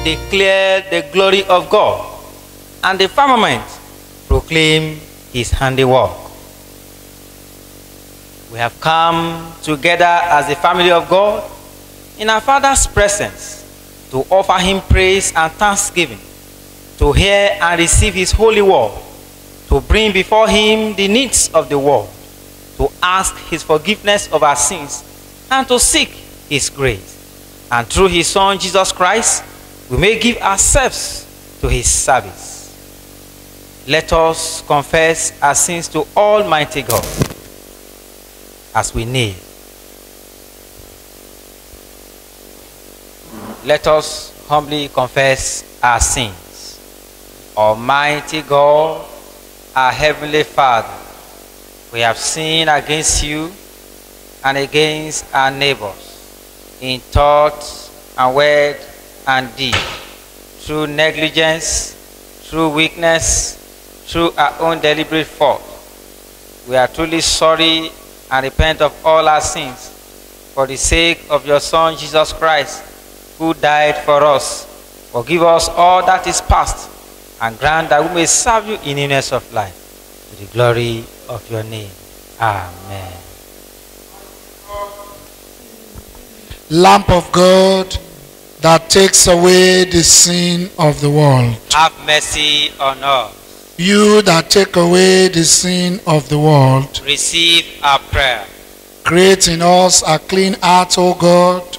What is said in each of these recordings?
declare the glory of God, and the firmament proclaim his handiwork. We have come together as the family of God in our Father's presence to offer him praise and thanksgiving, to hear and receive his holy word, to bring before him the needs of the world, to ask his forgiveness of our sins, and to seek his grace. And through his Son, Jesus Christ, we may give ourselves to his service. Let us confess our sins to Almighty God as we kneel. Let us humbly confess our sins. Almighty God, our heavenly Father, we have sinned against you and against our neighbors in thought and word and deed, through negligence, through weakness, through our own deliberate fault. We are truly sorry and repent of all our sins for the sake of your Son, Jesus Christ, who died for us. Forgive us all that is past, and grant that we may serve you in newness of life, to the glory of your name. Amen. Lamp of God that takes away the sin of the world, have mercy on us. you that take away the sin of the world, Receive our prayer. create in us a clean heart, O God,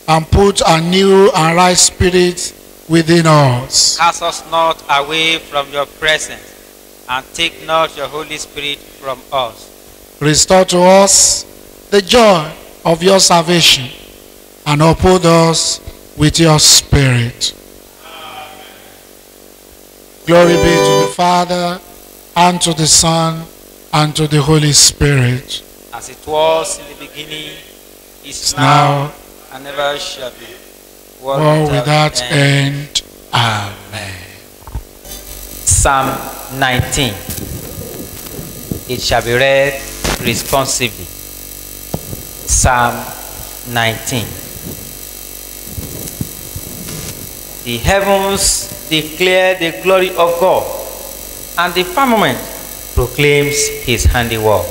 and put a new and right spirit within us. Cast us not away from your presence, and take not your Holy Spirit from us. Restore to us the joy of your salvation, and uphold us with your spirit. Glory be to the Father, and to the Son, and to the Holy Spirit. As it was in the beginning, is Now, now, and ever shall be, world without end. Amen. Psalm 19. It shall be read responsively. Psalm 19. The heavens declare the glory of God, and the firmament proclaims his handiwork.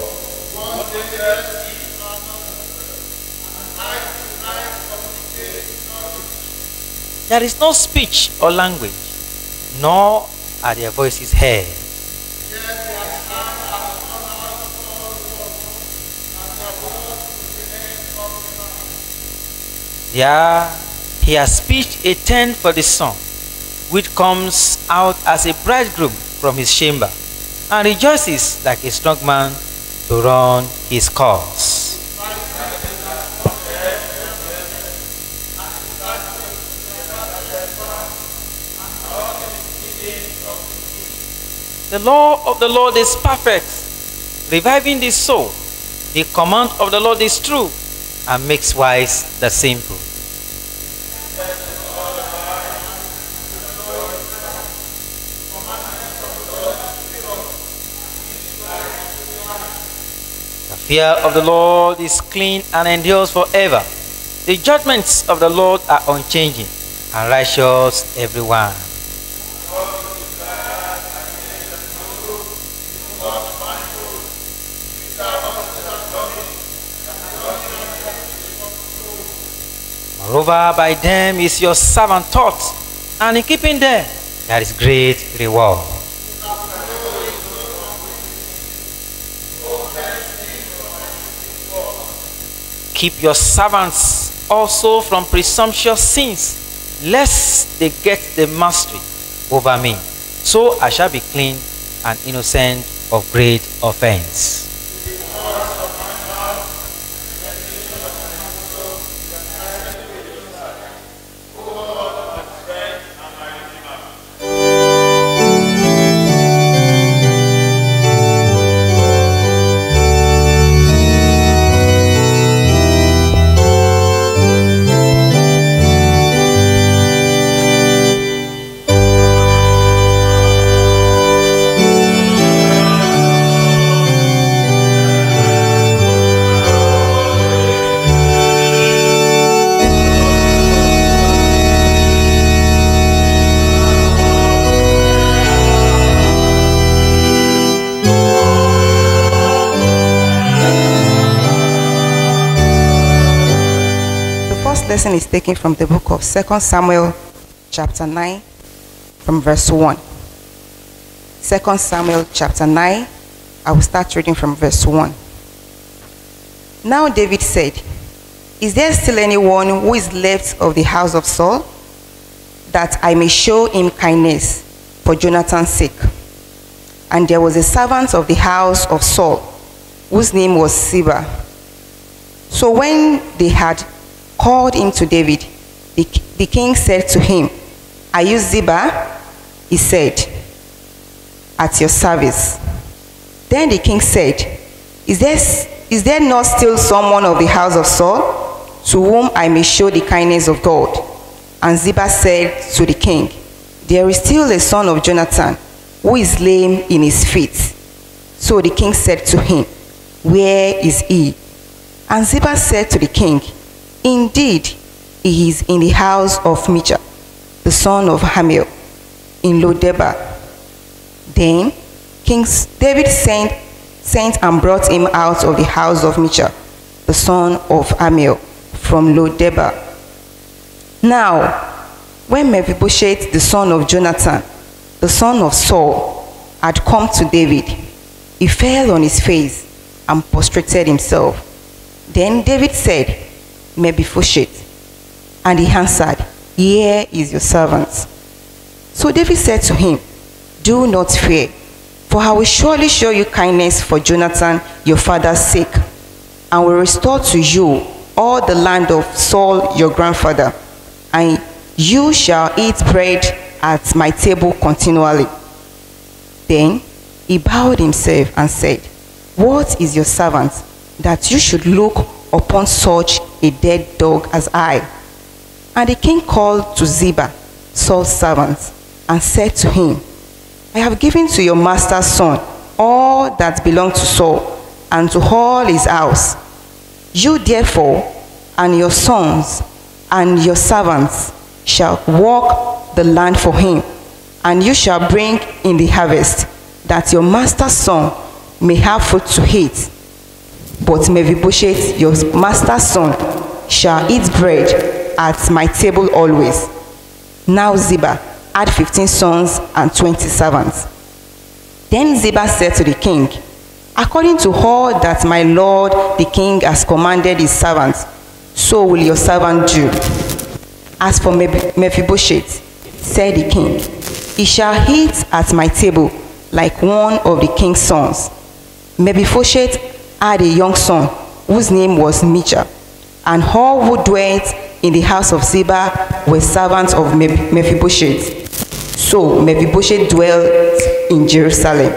There is no speech or language, nor are their voices heard. There he has pitched a tent for the sun, which comes out as a bridegroom from his chamber, and rejoices like a strong man to run his course. The law of the Lord is perfect, reviving the soul. The command of the Lord is true, and makes wise the simple. The fear of the Lord is clean and endures forever. The judgments of the Lord are unchanging, and righteous everyone. Moreover, by them is your servant taught, and in keeping them there is great reward. Keep your servants also from presumptuous sins, lest they get the mastery over me. So I shall be clean and innocent of great offense. lesson is taken from the book of 2 Samuel chapter 9 from verse 1. 2 Samuel chapter 9, I will start reading from verse 1. Now David said, "Is there still anyone who is left of the house of Saul, that I may show him kindness for Jonathan's sake?" And there was a servant of the house of Saul, whose name was Ziba. So when they had called him to David, the king said to him, "Are you Ziba?" He said, "At your service." Then the king said, Is there not still someone of the house of Saul, to whom I may show the kindness of God?" And Ziba said to the king, "There is still a son of Jonathan, who is lame in his feet." So the king said to him, "Where is he?" And Ziba said to the king, "Indeed, he is in the house of Michal, the son of Amiel, in Lodebar." Then King David sent and brought him out of the house of Michal, the son of Amiel, from Lodebar. Now, when Mephibosheth, the son of Jonathan, the son of Saul, had come to David, he fell on his face and prostrated himself. Then David said, "Mephibosheth." And he answered, "Here is your servant." So David said to him, "Do not fear, for I will surely show you kindness for Jonathan your father's sake, and will restore to you all the land of Saul your grandfather, and you shall eat bread at my table continually." Then he bowed himself and said, "What is your servant, that you should look upon such a dead dog as I?" And the king called to Ziba, Saul's servant, and said to him, "I have given to your master's son all that belonged to Saul, and to all his house. You therefore and your sons and your servants shall walk the land for him, and you shall bring in the harvest, that your master's son may have food to eat. But Mephibosheth, your master's son, shall eat bread at my table always." Now Ziba had 15 sons and 20 servants. Then Ziba said to the king, "According to all that my lord the king has commanded his servants, so will your servant do." As for Mephibosheth, said the king, "He shall eat at my table like one of the king's sons." Mephibosheth had a young son, whose name was Michal, and all who dwelt in the house of Ziba were servants of Mephibosheth. So Mephibosheth dwelt in Jerusalem,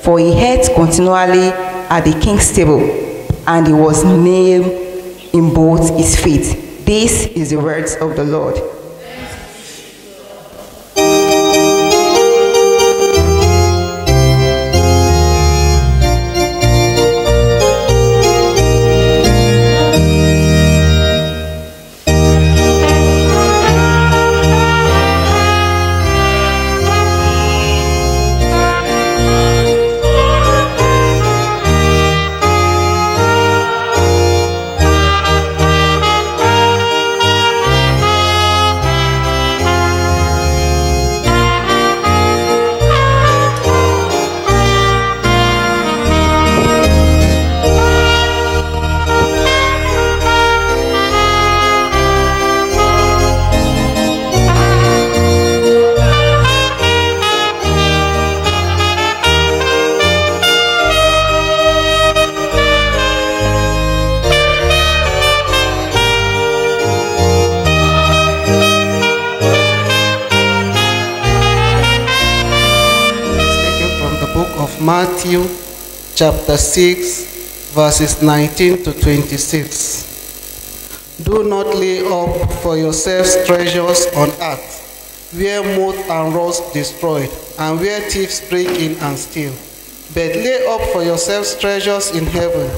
for he ate continually at the king's table, and he was nailed in both his feet. This is the words of the Lord. Matthew chapter 6, verses 19 to 26. "Do not lay up for yourselves treasures on earth, where moth and rust destroy, and where thieves break in and steal. But lay up for yourselves treasures in heaven,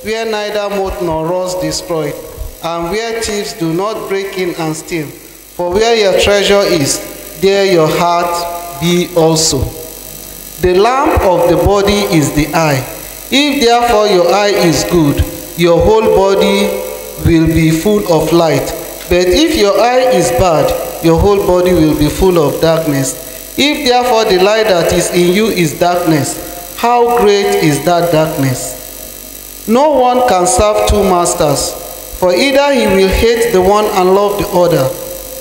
where neither moth nor rust destroy, and where thieves do not break in and steal. For where your treasure is, there your heart be also. The lamp of the body is the eye. If therefore your eye is good, your whole body will be full of light. But if your eye is bad, your whole body will be full of darkness. If therefore the light that is in you is darkness, how great is that darkness? No one can serve two masters, for either he will hate the one and love the other,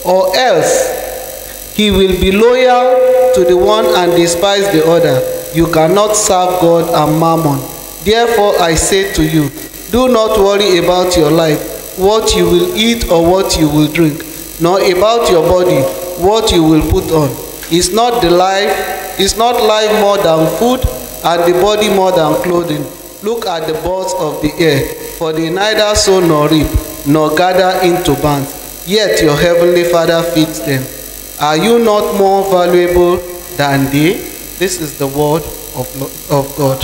or else he will be loyal to the one and despise the other. You cannot serve God and mammon. Therefore I say to you, do not worry about your life, what you will eat or what you will drink, nor about your body, what you will put on. Is not life more than food, and the body more than clothing? Look at the birds of the air, for they neither sow nor reap, nor gather into barns, yet your heavenly Father feeds them. Are you not more valuable than they? This is the word of God.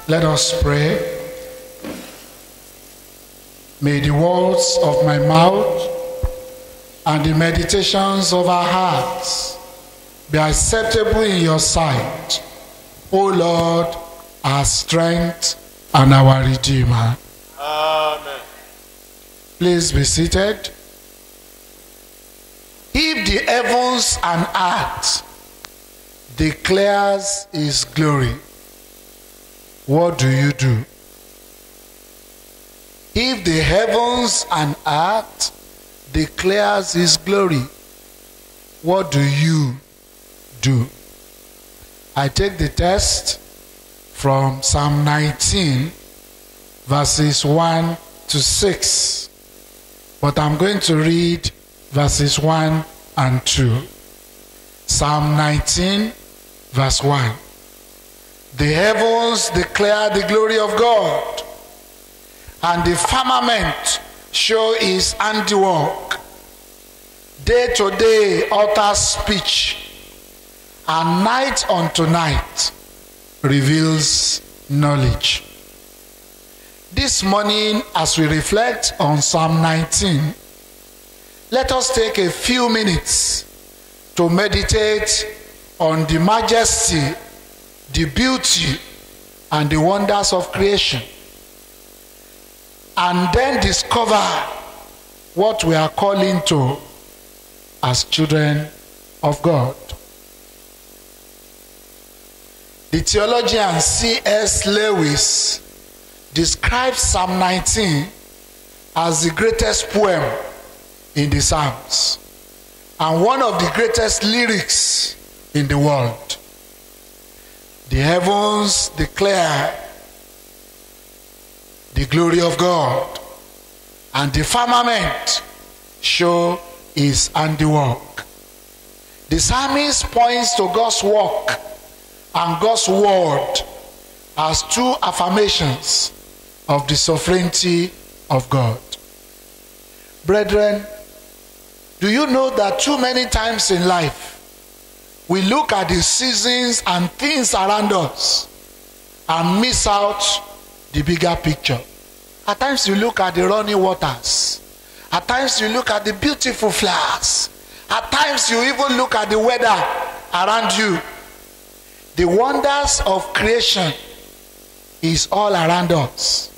Let us pray. May the words of my mouth and the meditations of our hearts be acceptable in your sight, O Lord, our strength and our Redeemer. Amen. Please be seated. If the heavens and earth declares his glory, what do you do? If the heavens and earth declares his glory, what do you do? I take the text from Psalm 19, verses 1 to 6. But I'm going to read verses 1 and 2. Psalm 19, verse 1. The heavens declare the glory of God, and the firmament show his handiwork. Day to day utters speech, and night unto night reveals knowledge. This morning, as we reflect on Psalm 19, let us take a few minutes to meditate on the majesty, the beauty, and the wonders of creation, and then discover what we are calling to as children of God. The theologian C.S. Lewis describes Psalm 19 as the greatest poem in the Psalms and one of the greatest lyrics in the world. The heavens declare the glory of God, and the firmament show his handiwork. The psalmist points to God's work and God's word as two affirmations of the sovereignty of God. Brethren, do you know that too many times in life we look at the seasons and things around us and miss out the bigger picture? At times you look at the running waters. At times you look at the beautiful flowers. At times you even look at the weather around you. The wonders of creation is all around us.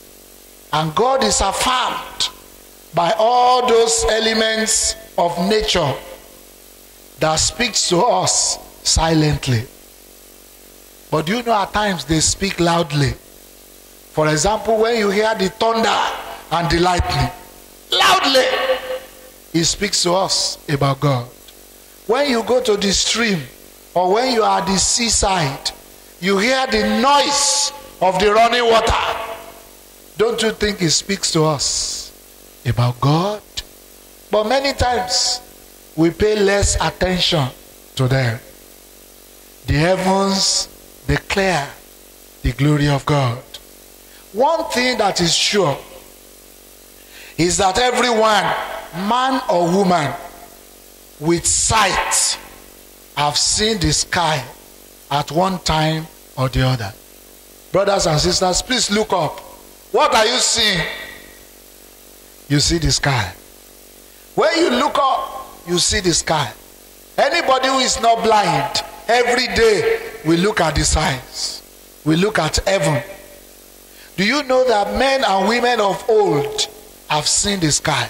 And God is affirmed by all those elements of nature that speaks to us silently. But you know, at times they speak loudly. For example, when you hear the thunder and the lightning, loudly, it speaks to us about God. When you go to the stream or when you are at the seaside, you hear the noise of the running water. Don't you think it speaks to us about God? But many times we pay less attention to them. The heavens declare the glory of God. One thing that is sure is that everyone, man or woman, with sight have seen the sky at one time or the other. Brothers and sisters, please look up. What are you seeing? You see the sky. When you look up, you see the sky. Anybody who is not blind, every day we look at the signs. We look at heaven. Do you know that men and women of old have seen the sky?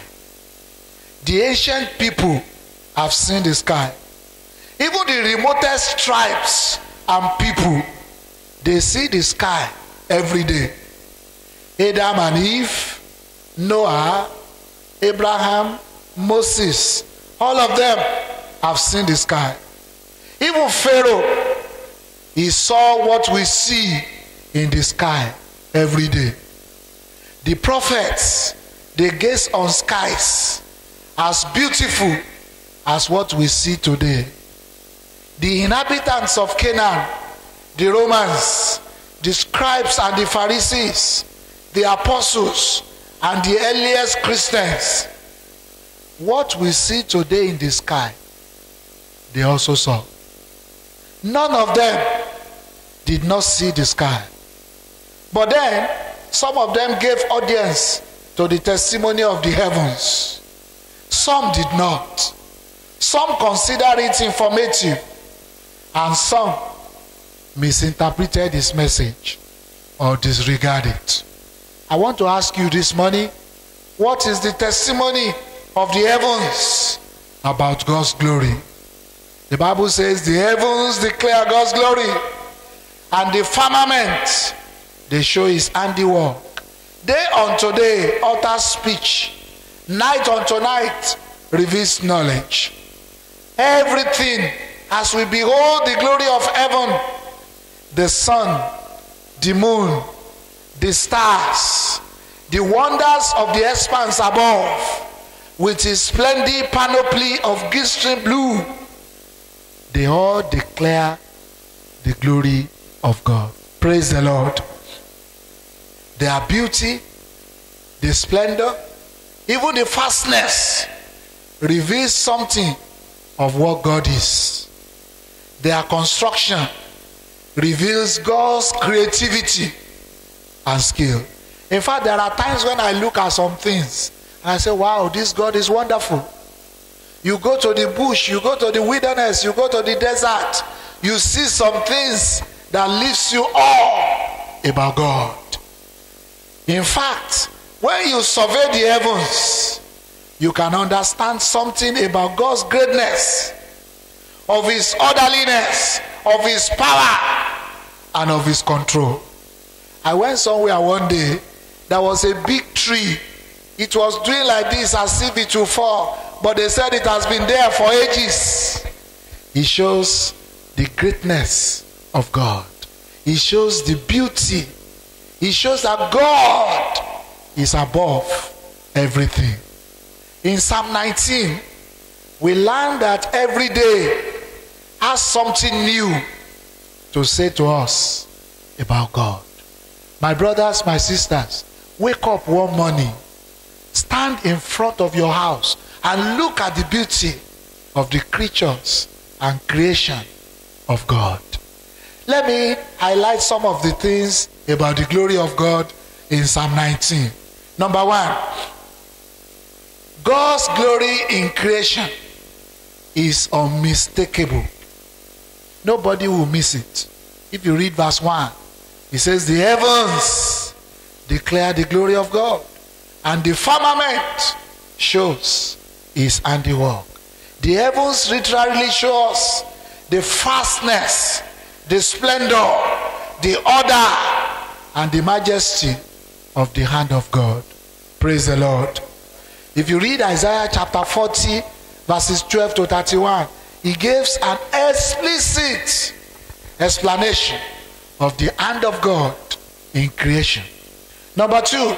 The ancient people have seen the sky. Even the remotest tribes and people, they see the sky every day. Adam and Eve, Noah, Abraham, Moses, all of them have seen the sky. Even Pharaoh, he saw what we see in the sky every day. The prophets, they gaze on skies as beautiful as what we see today. The inhabitants of Canaan, the Romans, the scribes and the Pharisees, the apostles and the earliest Christians, what we see today in the sky, they also saw. None of them did not see the sky. But then, some of them gave audience to the testimony of the heavens. Some did not. Some considered it informative, and some misinterpreted his message or disregarded it. I want to ask you this morning, what is the testimony of the heavens about God's glory? The Bible says the heavens declare God's glory, and the firmament, they show his handiwork. Day unto day utters speech, night unto night reveals knowledge. Everything, as we behold the glory of heaven, the sun, the moon, the stars, the wonders of the expanse above, with his splendid panoply of glistening blue, they all declare the glory of God. Praise the Lord. Their beauty, the splendor, even the vastness reveals something of what God is. Their construction reveals God's creativity and skill. In fact, there are times when I look at some things and I say, wow, this God is wonderful. You go to the bush, you go to the wilderness, you go to the desert, you see some things that leaves you awe about God. In fact, when you survey the heavens, you can understand something about God's greatness, of his orderliness, of his power, and of his control. I went somewhere one day, there was a big tree. It was doing like this as if it will fall, but they said it has been there for ages. It shows the greatness of God. It shows the beauty. It shows that God is above everything. In Psalm 19, we learn that every day has something new to say to us about God. My brothers, my sisters, wake up one morning, stand in front of your house and look at the beauty of the creatures and creation of God. Let me highlight some of the things about the glory of God in Psalm 19. Number 1, God's glory in creation is unmistakable. Nobody will miss it. If you read verse 1, it says, the heavens declare the glory of God, and the firmament shows his handiwork. The heavens literally show us the vastness, the splendor, the order, and the majesty of the hand of God. Praise the Lord. If you read Isaiah chapter 40, verses 12 to 31, he gives an explicit explanation of the hand of God in creation. Number 2,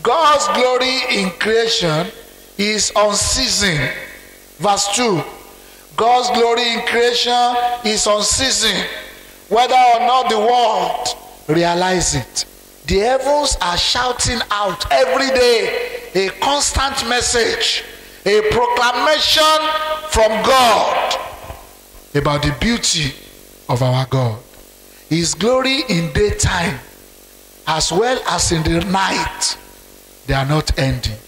God's glory in creation is unceasing. Verse 2, God's glory in creation is unceasing, whether or not the world realize it. The heavens are shouting out every day a constant message, a proclamation from God about the beauty of our God. His glory in daytime as well as in the night, they are not ending.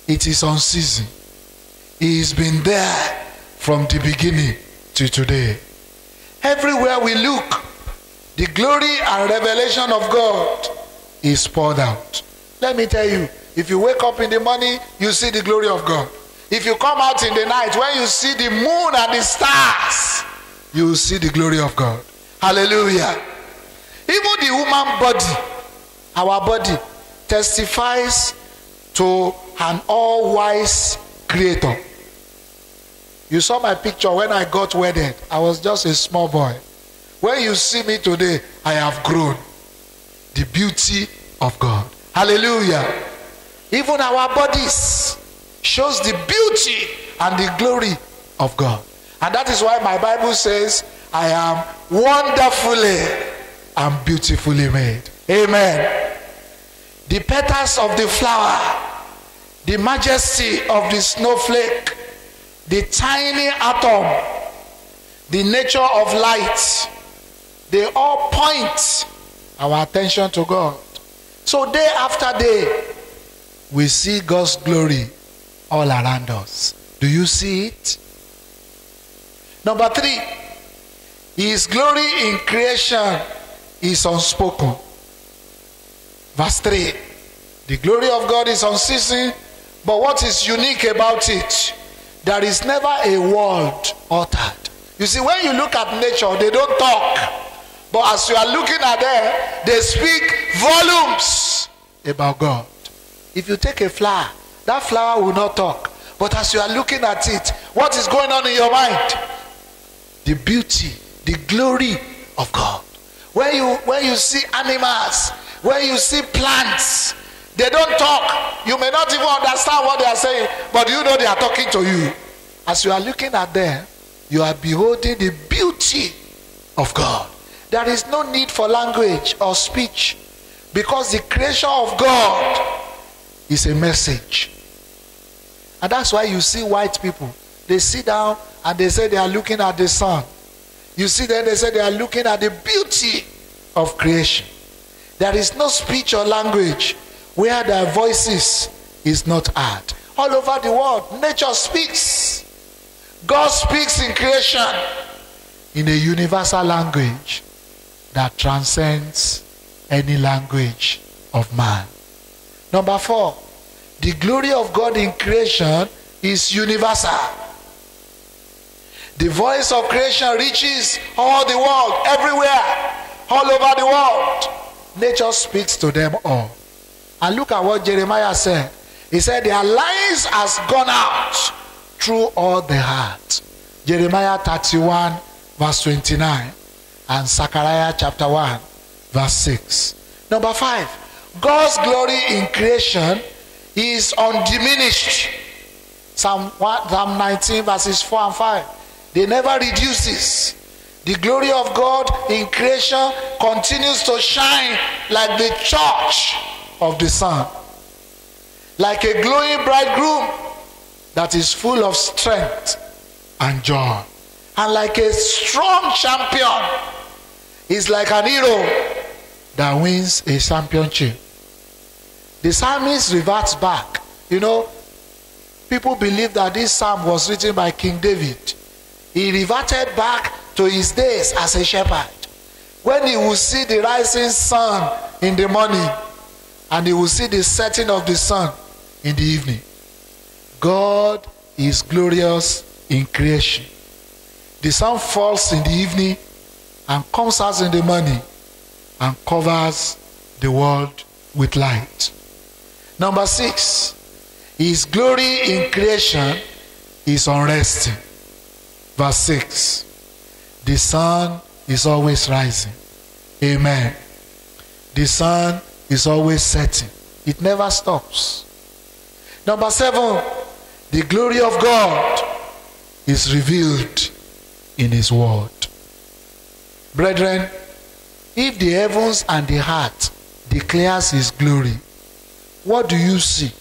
It is unceasing. He has been there from the beginning to today. Everywhere we look, the glory and revelation of God is poured out. Let me tell you, if you wake up in the morning, you see the glory of God. If you come out in the night, when you see the moon and the stars, you will see the glory of God. Hallelujah. Even the human body, our body, testifies to an all-wise creator. You saw my picture when I got wedded. I was just a small boy. When you see me today, I have grown. The beauty of God. Hallelujah. Even our bodies shows the beauty and the glory of God. And that is why my Bible says, I am wonderfully and beautifully made. Amen. The petals of the flower, the majesty of the snowflake, the tiny atom, the nature of light, they all point our attention to God. So day after day, we see God's glory all around us. Do you see it? Number 3, his glory in creation is unspoken. Verse 3, the glory of God is unceasing, but what is unique about it? There is never a word uttered. You see, when you look at nature, they don't talk. But as you are looking at them, they speak volumes about God. If you take a flower, that flower will not talk. But as you are looking at it, what is going on in your mind? The beauty, the glory of God. When you see animals, when you see plants, they don't talk. You may not even understand what they are saying, but you know they are talking to you. As you are looking at them, you are beholding the beauty of God. There is no need for language or speech, because the creation of God is a message. And that's why you see white people, they sit down and they say they are looking at the sun. You see them, they say they are looking at the beauty of creation. There is no speech or language where their voices is not heard. All over the world, nature speaks. God speaks in creation in a universal language that transcends any language of man. Number 4, the glory of God in creation is universal. The voice of creation reaches all the world, everywhere, all over the world. Nature speaks to them all. And look at what Jeremiah said. He said, their lies has gone out through all the heart. Jeremiah 31 verse 29. and Zechariah chapter 1, verse 6. Number 5, God's glory in creation is undiminished. Psalm 19, verses 4 and 5. They never reduces. The glory of God in creation continues to shine like the torch of the sun, like a glowing bridegroom that is full of strength and joy, and like a strong champion is like an hero that wins a championship. The psalmist reverts back. You know, people believe that this psalm was written by King David. He reverted back to his days as a shepherd, when he would see the rising sun in the morning and he would see the setting of the sun in the evening. God is glorious in creation. The sun falls in the evening and comes out in the morning and covers the world with light. Number 6, his glory in creation is unresting. Verse 6, the sun is always rising. Amen. The sun is always setting. It never stops. Number 7, the glory of God is revealed in his word. Brethren, if the heavens and the earth declares his glory, what do you see?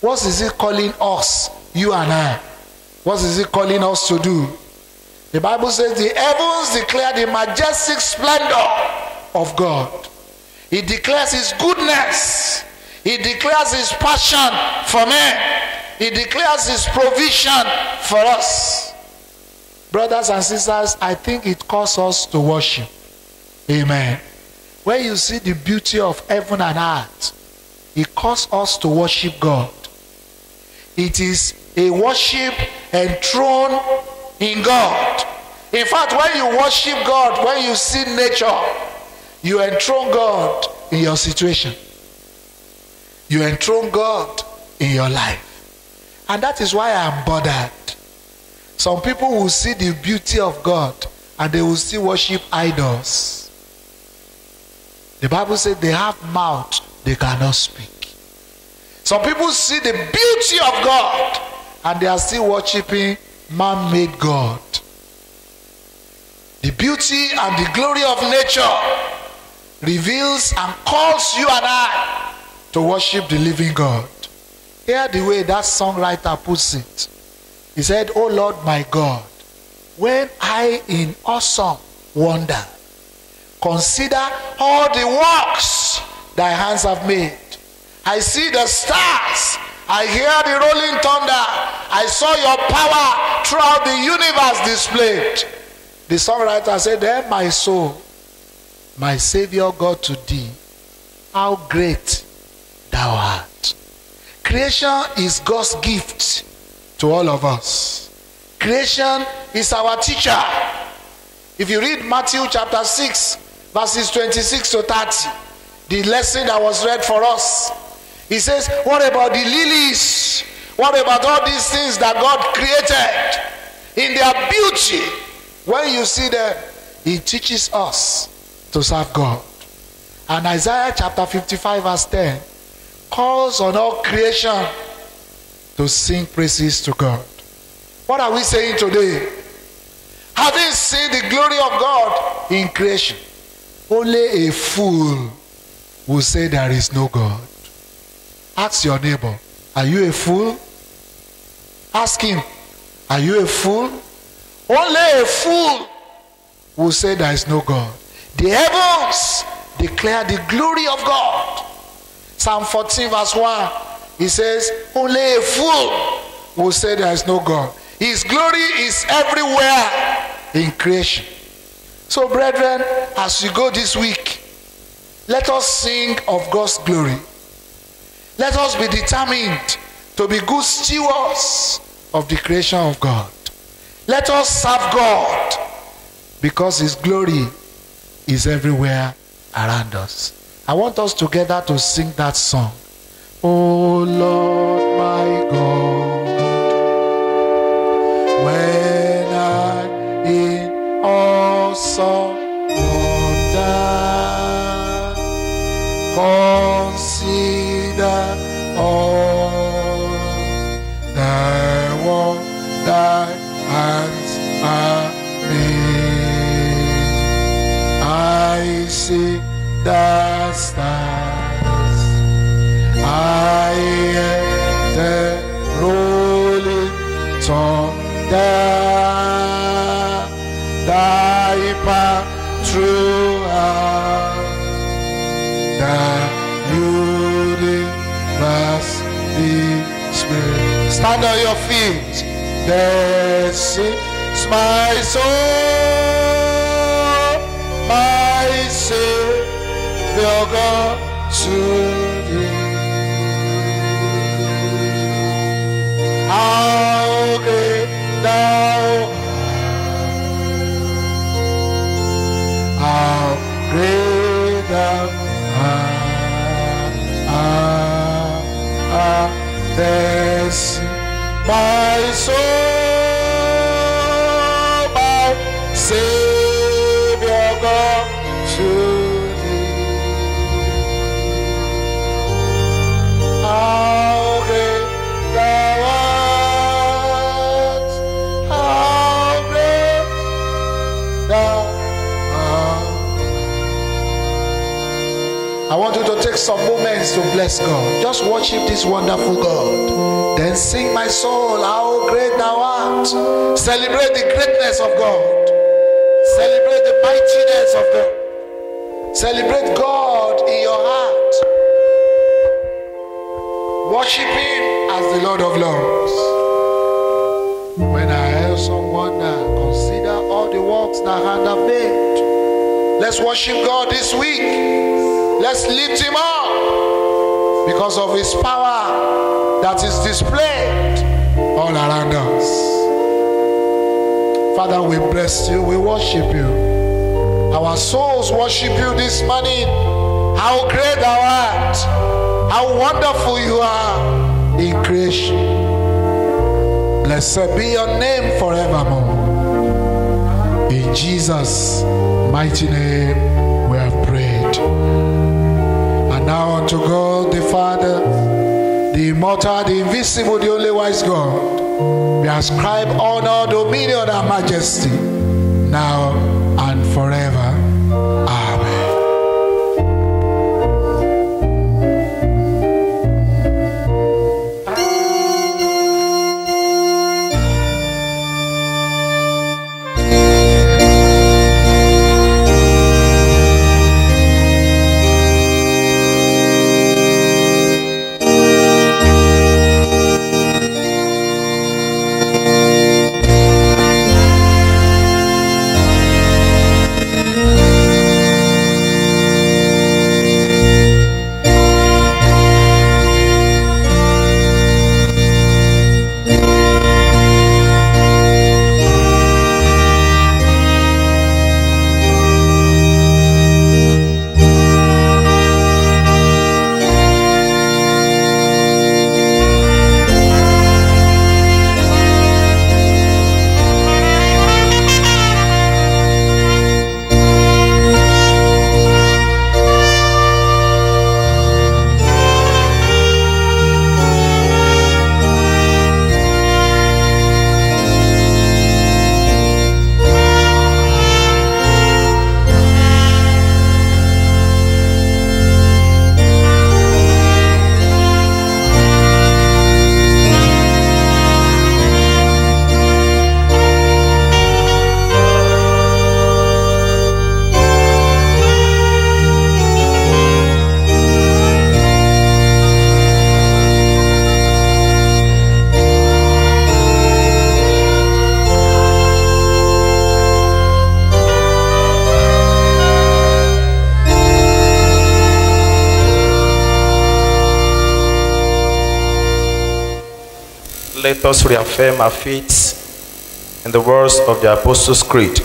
What is he calling us, you and I? What is he calling us to do? The Bible says the heavens declare the majestic splendor of God. He declares his goodness. He declares his passion for men. He declares his provision for us. Brothers and sisters, I think it calls us to worship. Amen. When you see the beauty of heaven and earth, it calls us to worship God. It is a worship enthroned in God. In fact, when you worship God, when you see nature, you enthrone God in your situation. You enthrone God in your life. And that is why I am bothered. Some people will see the beauty of God and they will still worship idols. The Bible says they have mouth, they cannot speak. Some people see the beauty of God and they are still worshiping man-made God. The beauty and the glory of nature reveals and calls you and I to worship the living God. Hear the way that songwriter puts it. He said, "Oh Lord my God, when I in awesome wonder consider all the works thy hands have made, I see the stars, I hear the rolling thunder, I saw your power throughout the universe displayed." The songwriter said, "Then my soul, my Savior God, to thee, how great thou art." Creation is God's gift to all of us. Creation is our teacher. If you read Matthew chapter 6, verses 26 to 30, the lesson that was read for us, he says, what about the lilies? What about all these things that God created in their beauty? When you see them, he teaches us to serve God. And Isaiah chapter 55 verse 10 calls on all creation to sing praises to God. What are we saying today? Having seen the glory of God in creation, only a fool will say there is no God. Ask your neighbor, are you a fool? Ask him, are you a fool? Only a fool will say there is no God. The heavens declare the glory of God. Psalm 14 verse 1, he says, only a fool will say there is no God. His glory is everywhere in creation. So brethren, as we go this week, let us sing of God's glory. Let us be determined to be good stewards of the creation of God. Let us serve God because his glory is everywhere around us. I want us together to sing that song. Oh Lord my God, when I in awesome the stars. I hear the rolling thunder. Thy path throughout the universe display. Stand on your feet. This is my soul, my Savior God to thee. How great thou art, how great thou art. This my soul, my Savior God to thee. How great thou art, how great thou art. I want you to take some moments to bless God. Just worship this wonderful God. Then sing, my soul, how great thou art. Celebrate the greatness of God. Celebrate the mightiness of God. Celebrate God in your heart. Worship Him as the Lord of Lords. When I hear someone consider all the works that hand have made. Let's worship God this week. Let's lift Him up because of His power that is displayed all around us. Father, we bless you, we worship you. Our souls worship you this morning. How great thou art, how wonderful you are in creation. Blessed be your name forevermore. In Jesus' mighty name we have prayed. And now unto God the Father, the immortal, the invisible, the only wise God, we ascribe honor, dominion, and majesty, now and forever. Amen. Let us reaffirm our faith in the words of the Apostles' Creed.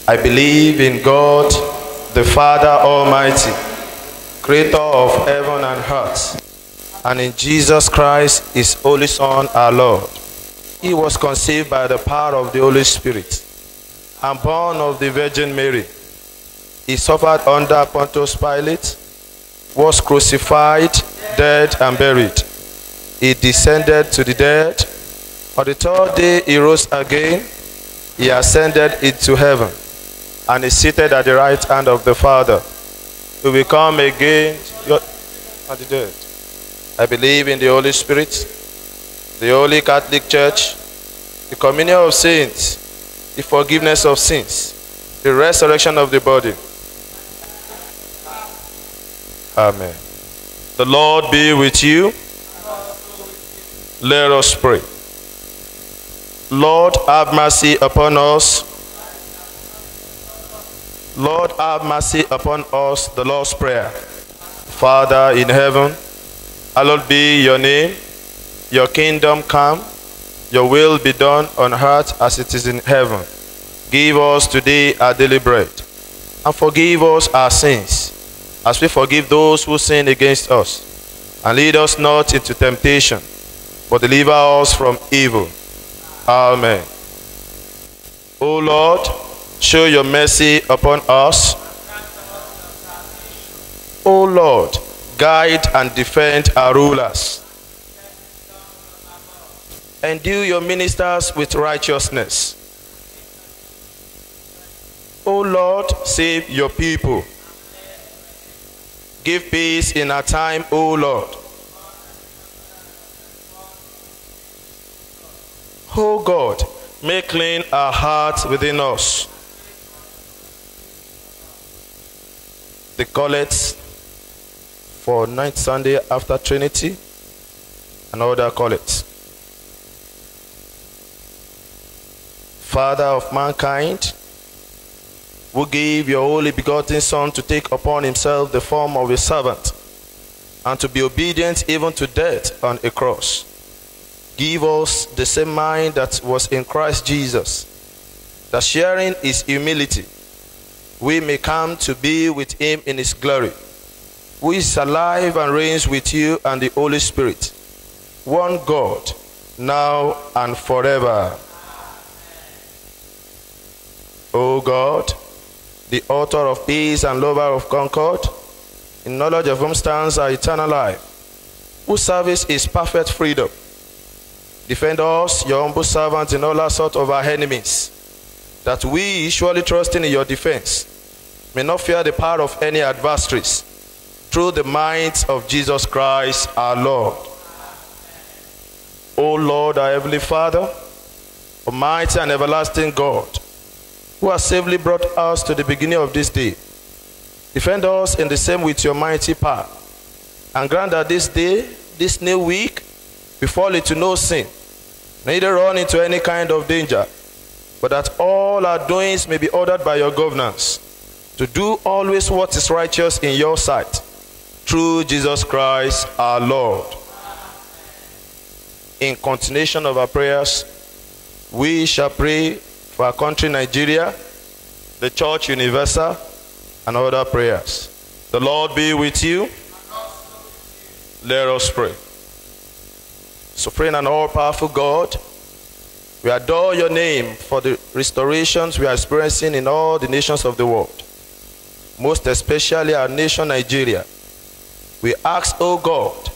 I believe in God, the Father Almighty, creator of heaven and earth, and in Jesus Christ, His only Son, our Lord. He was conceived by the power of the Holy Spirit and born of the Virgin Mary. He suffered under Pontius Pilate, was crucified, dead, and buried. He descended to the dead. On the third day he rose again. He ascended into heaven and is seated at the right hand of the Father, who will come again at the dead. I believe in the Holy Spirit, the Holy Catholic Church, the communion of saints, the forgiveness of sins, the resurrection of the body. Amen. The Lord be with you. Let us pray. Lord, have mercy upon us. Lord, have mercy upon us. The Lord's Prayer. Father in heaven, hallowed be your name. Your kingdom come. Your will be done on earth as it is in heaven. Give us today our daily bread, and forgive us our sins, as we forgive those who sin against us. And lead us not into temptation, but deliver us from evil. Amen. O Lord, show your mercy upon us. O Lord, guide and defend our rulers. Endue your ministers with righteousness. O Lord, save your people. Give peace in our time, O Lord. O God, make clean our hearts within us. The collects for 9th Sunday after Trinity and other collects. Father of mankind, who gave your only begotten Son to take upon himself the form of a servant and to be obedient even to death on a cross, give us the same mind that was in Christ Jesus, that sharing his humility, we may come to be with him in his glory, who is alive and reigns with you and the Holy Spirit, one God, now and forever. O God, the author of peace and lover of concord, in knowledge of whom stands our eternal life, whose service is perfect freedom, defend us, your humble servants, in all assault of our enemies, that we, surely trusting in your defense, may not fear the power of any adversaries, through the might of Jesus Christ our Lord. O Lord, our heavenly Father, almighty and everlasting God, who has safely brought us to the beginning of this day, defend us in the same with your mighty power, and grant that this day, this new week, we fall into no sin, neither run into any kind of danger, but that all our doings may be ordered by your governance, to do always what is righteous in your sight, through Jesus Christ our Lord. In continuation of our prayers, we shall pray for our country Nigeria, the Church Universal, and other prayers. The Lord be with you. Let us pray. Sovereign and all-powerful God, we adore your name for the restorations we are experiencing in all the nations of the world, most especially our nation Nigeria. We ask, O God,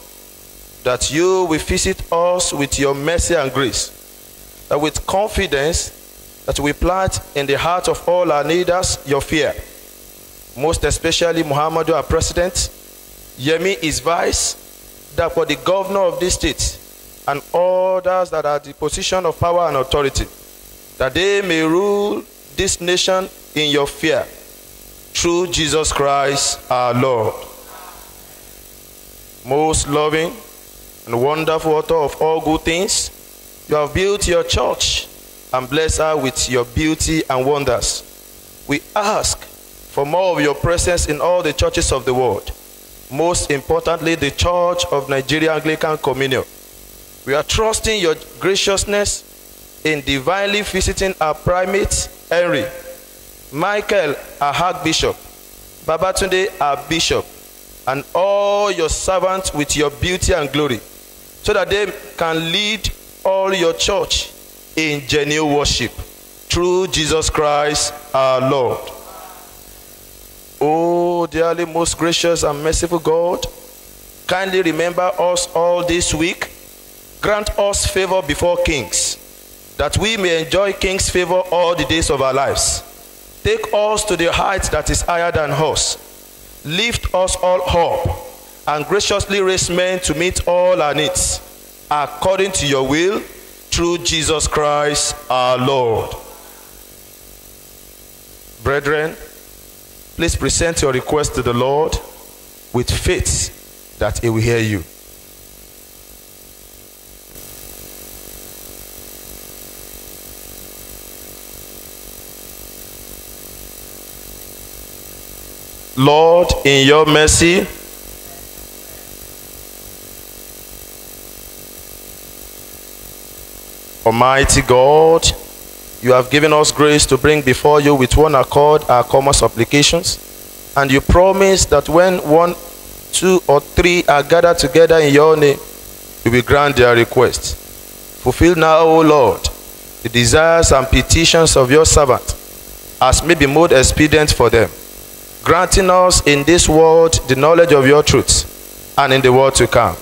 that you will visit us with your mercy and grace, that with confidence that we plant in the heart of all our leaders your fear, most especially Muhammadu, our president, Yemi, his vice, that for the governor of this state, and others that are at the position of power and authority, that they may rule this nation in your fear, through Jesus Christ our Lord. Most loving and wonderful author of all good things, you have built your church and bless her with your beauty and wonders. We ask for more of your presence in all the churches of the world, most importantly the Church of Nigeria Anglican Communion. We are trusting your graciousness in divinely visiting our primate Henry, Michael, our Archbishop, Babatunde, our Bishop, and all your servants with your beauty and glory, so that they can lead all your church in genuine worship, through Jesus Christ our Lord. Oh, dearly most gracious and merciful God, kindly remember us all this week. Grant us favor before kings, that we may enjoy king's favor all the days of our lives. Take us to the height that is higher than us. Lift us all up and graciously raise men to meet all our needs, according to your will, through Jesus Christ our Lord. Brethren, please present your request to the Lord with faith that he will hear you. Lord, in your mercy, Almighty God, you have given us grace to bring before you with one accord our common supplications, and you promise that when 1, 2, or 3 are gathered together in your name, you will grant their requests. Fulfill now, O Lord, the desires and petitions of your servant, as may be most expedient for them, granting us in this world the knowledge of your truth, and in the world to come,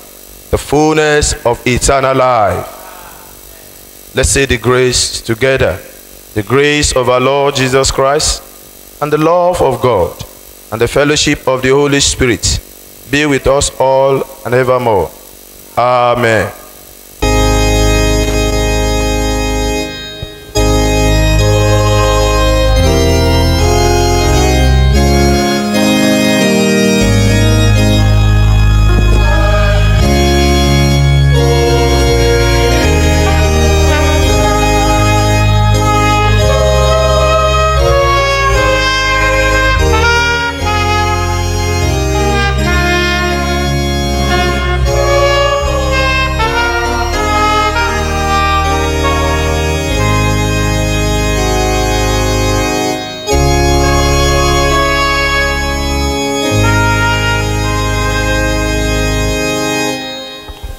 the fullness of eternal life. Let's say the grace together. The grace of our Lord Jesus Christ, and the love of God, and the fellowship of the Holy Spirit be with us all and evermore. Amen.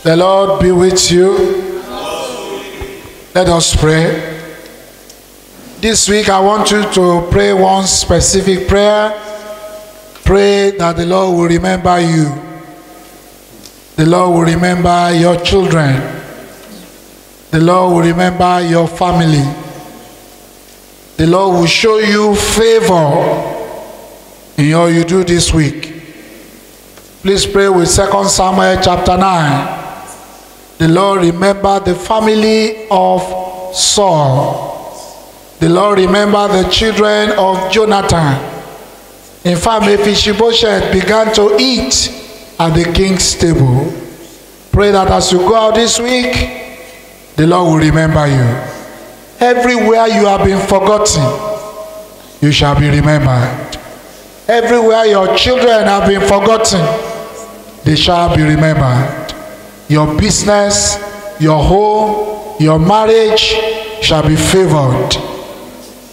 The Lord be with you. Let us pray. This week I want you to pray one specific prayer. Pray that the Lord will remember you. The Lord will remember your children. The Lord will remember your family. The Lord will show you favor in all you do this week. Please pray with 2 Samuel chapter 9. The Lord remember the family of Saul. The Lord remember the children of Jonathan. In fact, Mephibosheth began to eat at the king's table. Pray that as you go out this week, the Lord will remember you. Everywhere you have been forgotten, you shall be remembered. Everywhere your children have been forgotten, they shall be remembered. Your business, your home, your marriage shall be favored.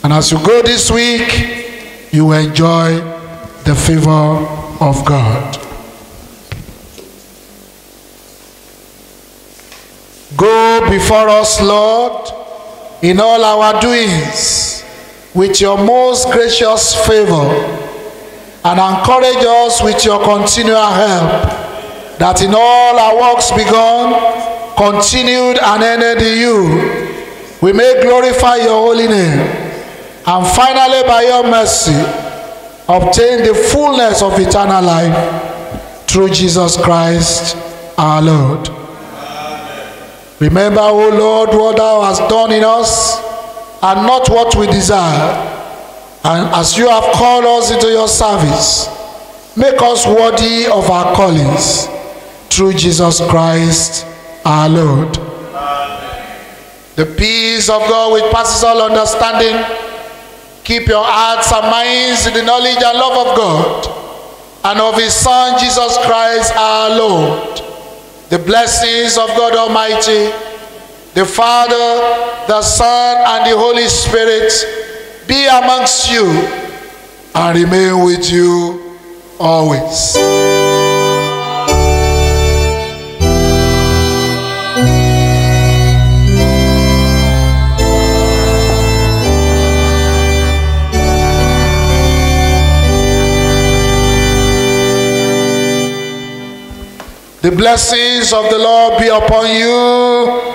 And as you go this week, you will enjoy the favor of God. Go before us, Lord, in all our doings, with your most gracious favor, and encourage us with your continual help, that in all our works begun, continued, and ended in you, we may glorify your holy name, and finally by your mercy obtain the fullness of eternal life through Jesus Christ our Lord. Amen. Remember, O Lord, what thou hast done in us, and not what we desire. And as you have called us into your service, make us worthy of our callings, through Jesus Christ our Lord. Amen. The peace of God which passes all understanding, keep your hearts and minds in the knowledge and love of God and of his Son Jesus Christ our Lord. The blessings of God Almighty, the Father, the Son, and the Holy Spirit be amongst you and remain with you always. The blessings of the Lord be upon you.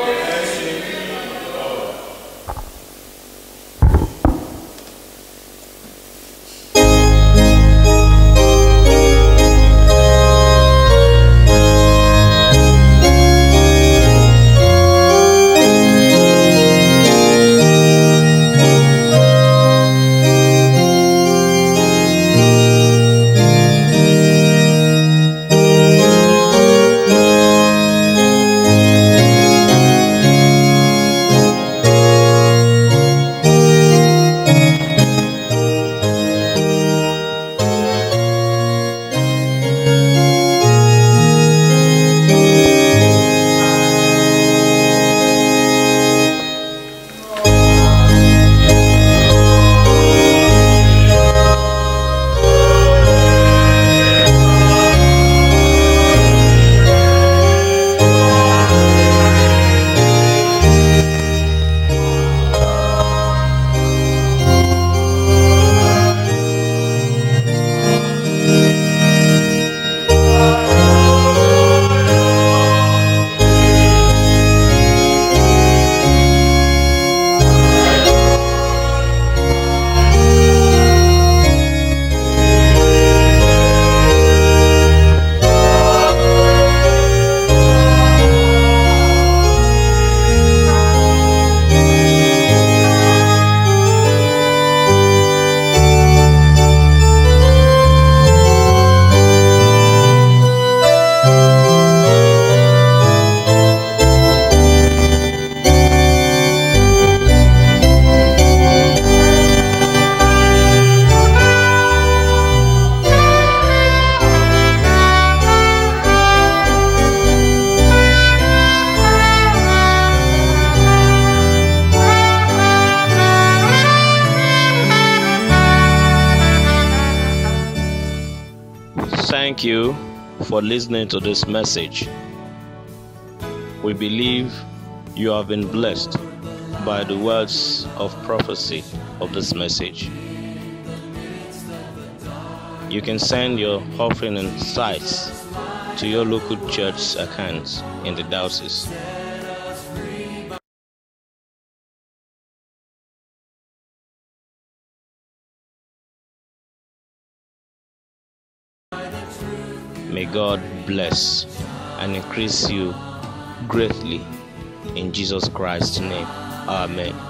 Thank you for listening to this message. We believe you have been blessed by the words of prophecy of this message. You can send your offering and tithes to your local church accounts in the Diocese. May God bless and increase you greatly in Jesus Christ's name. Amen.